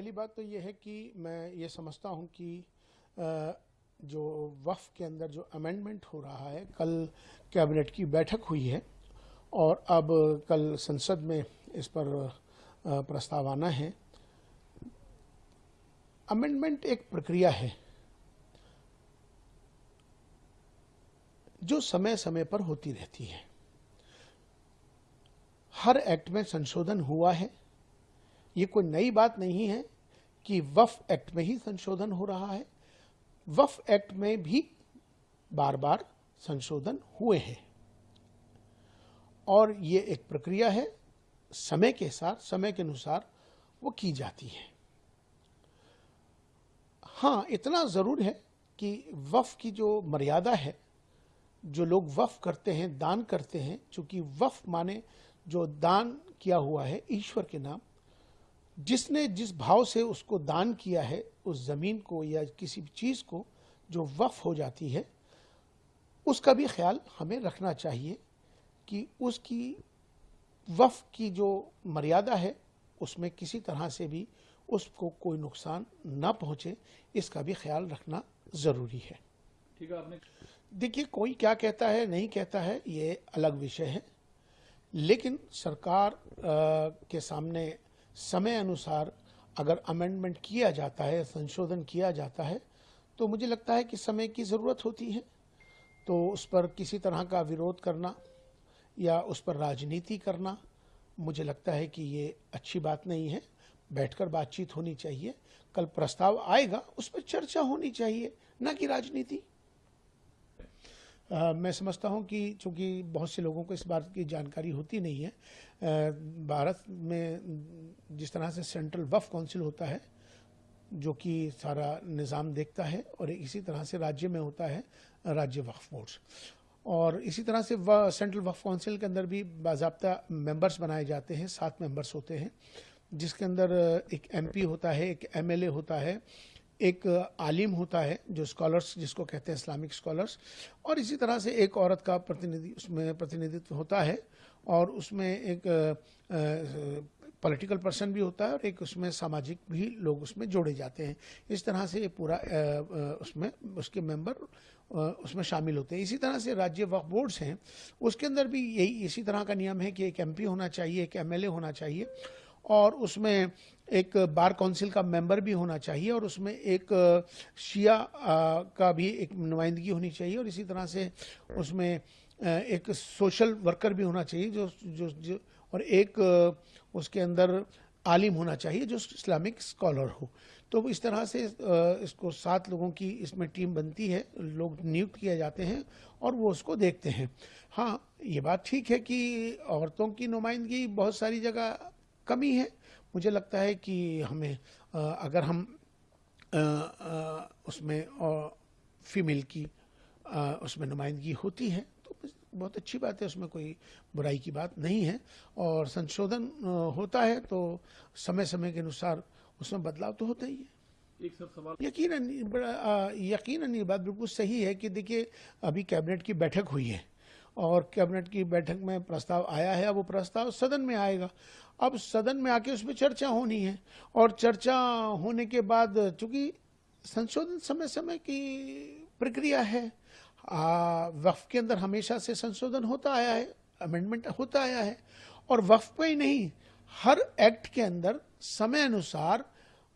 पहली बात तो ये है कि मैं ये समझता हूँ कि जो वफ़ के अंदर जो अमेंडमेंट हो रहा है, कल कैबिनेट की बैठक हुई है और अब कल संसद में इस पर प्रस्ताव आना है। अमेंडमेंट एक प्रक्रिया है जो समय समय पर होती रहती है। हर एक्ट में संशोधन हुआ है। ये कोई नई बात नहीं है कि वफ़ एक्ट में ही संशोधन हो रहा है। वफ़ एक्ट में भी बार बार संशोधन हुए हैं और ये एक प्रक्रिया है, समय के साथ, समय के अनुसार वो की जाती है। हाँ, इतना ज़रूर है कि वफ़ की जो मर्यादा है, जो लोग वफ़ करते हैं, दान करते हैं, चूँकि वफ़ माने जो दान किया हुआ है ईश्वर के नाम, जिसने जिस भाव से उसको दान किया है, उस ज़मीन को या किसी भी चीज़ को जो वफ़ हो जाती है, उसका भी ख्याल हमें रखना चाहिए कि उसकी वफ़ की जो मर्यादा है उसमें किसी तरह से भी उसको कोई नुकसान ना पहुँचे, इसका भी ख्याल रखना ज़रूरी है। ठीक है, आपने देखिए, कोई क्या कहता है, नहीं कहता है, ये अलग विषय है, लेकिन सरकार के सामने समय अनुसार अगर अमेंडमेंट किया जाता है, संशोधन किया जाता है, तो मुझे लगता है कि समय की ज़रूरत होती है। तो उस पर किसी तरह का विरोध करना या उस पर राजनीति करना, मुझे लगता है कि ये अच्छी बात नहीं है। बैठकर बातचीत होनी चाहिए। कल प्रस्ताव आएगा, उस पर चर्चा होनी चाहिए, ना कि राजनीति। मैं समझता हूं कि चूंकि बहुत से लोगों को इस बात की जानकारी होती नहीं है, भारत में जिस तरह से सेंट्रल वफ़ काउंसिल होता है जो कि सारा निज़ाम देखता है, और इसी तरह से राज्य में होता है राज्य वक्फ बोर्ड्स, और इसी तरह से सेंट्रल वक्फ काउंसिल के अंदर भी बाज़ाब्ता मेंबर्स बनाए जाते हैं। 7 मेंबर्स होते हैं, जिसके अंदर एक एमपी होता है, एक एमएलए होता है, एक आलिम होता है जो स्कॉलर्स जिसको कहते हैं इस्लामिक स्कॉलर्स, और इसी तरह से एक औरत का उसमें प्रतिनिधित्व होता है, और उसमें एक पॉलिटिकल पर्सन भी होता है और एक उसमें सामाजिक भी लोग उसमें जोड़े जाते हैं। इस तरह से ये पूरा उसमें उसके मेंबर उसमें शामिल होते हैं। इसी तरह से राज्य वक्फ बोर्ड्स हैं, उसके अंदर भी यही इसी तरह का नियम है कि एक एमपी होना चाहिए, एक एमएलए होना चाहिए, और उसमें एक बार काउंसिल का मेंबर भी होना चाहिए, और उसमें एक शिया का भी एक नुमाइंदगी होनी चाहिए, और इसी तरह से उसमें एक सोशल वर्कर भी होना चाहिए जो और एक उसके अंदर आलिम होना चाहिए जो इस्लामिक स्कॉलर हो। तो इस तरह से इसको 7 लोगों की इसमें टीम बनती है, लोग नियुक्त किए जाते हैं और वो उसको देखते हैं। हाँ, ये बात ठीक है कि औरतों की नुमाइंदगी बहुत सारी जगह कमी है। मुझे लगता है कि हमें अगर हम उसमें फीमेल की उसमें नुमाइंदगी होती है तो बहुत अच्छी बात है, उसमें कोई बुराई की बात नहीं है, और संशोधन होता है तो समय समय के अनुसार उसमें बदलाव तो होता ही है। एक सब सवाल यकीनन ये बात बिल्कुल सही है कि देखिए, अभी कैबिनेट की बैठक हुई है और कैबिनेट की बैठक में प्रस्ताव आया है। अब वो प्रस्ताव सदन में आएगा। अब सदन में आके उस पर चर्चा होनी है, और चर्चा होने के बाद चूंकि संशोधन समय समय की प्रक्रिया है, वक्फ के अंदर हमेशा से संशोधन होता आया है, अमेंडमेंट होता आया है, और वक्फ पे ही नहीं, हर एक्ट के अंदर समय अनुसार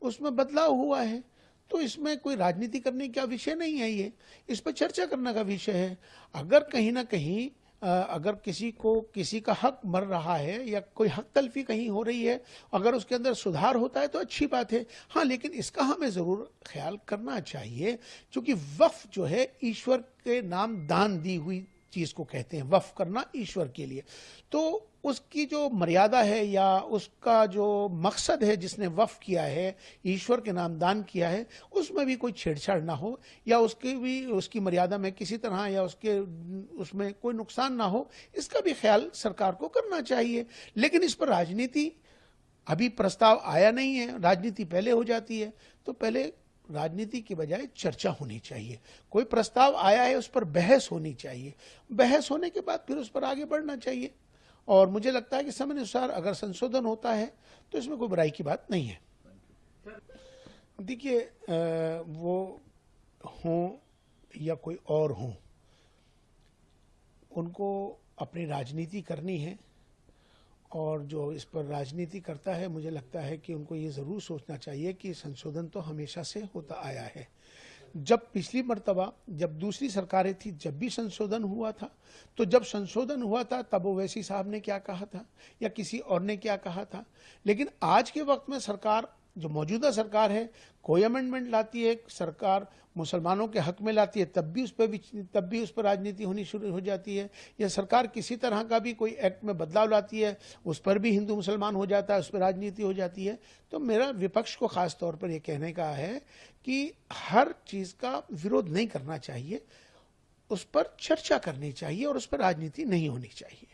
उसमें बदलाव हुआ है। तो इसमें कोई राजनीति करने का विषय नहीं है, ये इस पर चर्चा करने का विषय है। अगर कहीं ना कहीं अगर किसी का हक मर रहा है या कोई हक तलफी कहीं हो रही है, अगर उसके अंदर सुधार होता है तो अच्छी बात है। हाँ, लेकिन इसका हमें ज़रूर ख्याल करना चाहिए, क्योंकि वफ़ जो है ईश्वर के नाम दान दी हुई चीज़ को कहते हैं, वफ़ करना ईश्वर के लिए। तो उसकी जो मर्यादा है या उसका जो मकसद है, जिसने वफ़ किया है, ईश्वर के नाम दान किया है, उसमें भी कोई छेड़छाड़ ना हो, या उसकी मर्यादा में किसी तरह या उसमें कोई नुकसान ना हो, इसका भी ख्याल सरकार को करना चाहिए। लेकिन इस पर राजनीति, अभी प्रस्ताव आया नहीं है, राजनीति पहले हो जाती है। तो पहले राजनीति की बजाय चर्चा होनी चाहिए। कोई प्रस्ताव आया है, उस पर बहस होनी चाहिए, बहस होने के बाद फिर उस पर आगे बढ़ना चाहिए। और मुझे लगता है कि समय अनुसार अगर संशोधन होता है तो इसमें कोई बुराई की बात नहीं है। देखिए वो हों या कोई और हों, उनको अपनी राजनीति करनी है। और जो इस पर राजनीति करता है, मुझे लगता है कि उनको ये ज़रूर सोचना चाहिए कि संशोधन तो हमेशा से होता आया है। जब पिछली मर्तबा जब दूसरी सरकारें थी, जब भी संशोधन हुआ था, तो जब संशोधन हुआ था तब ओवैसी साहब ने क्या कहा था या किसी और ने क्या कहा था। लेकिन आज के वक्त में सरकार, जो मौजूदा सरकार है, कोई अमेंडमेंट लाती है, सरकार मुसलमानों के हक में लाती है, तब भी उस पर राजनीति होनी शुरू हो जाती है। या सरकार किसी तरह का भी कोई एक्ट में बदलाव लाती है, उस पर भी हिंदू मुसलमान हो जाता है, उस पर राजनीति हो जाती है। तो मेरा विपक्ष को खास तौर पर यह कहने का है कि हर चीज का विरोध नहीं करना चाहिए, उस पर चर्चा करनी चाहिए और उस पर राजनीति नहीं होनी चाहिए।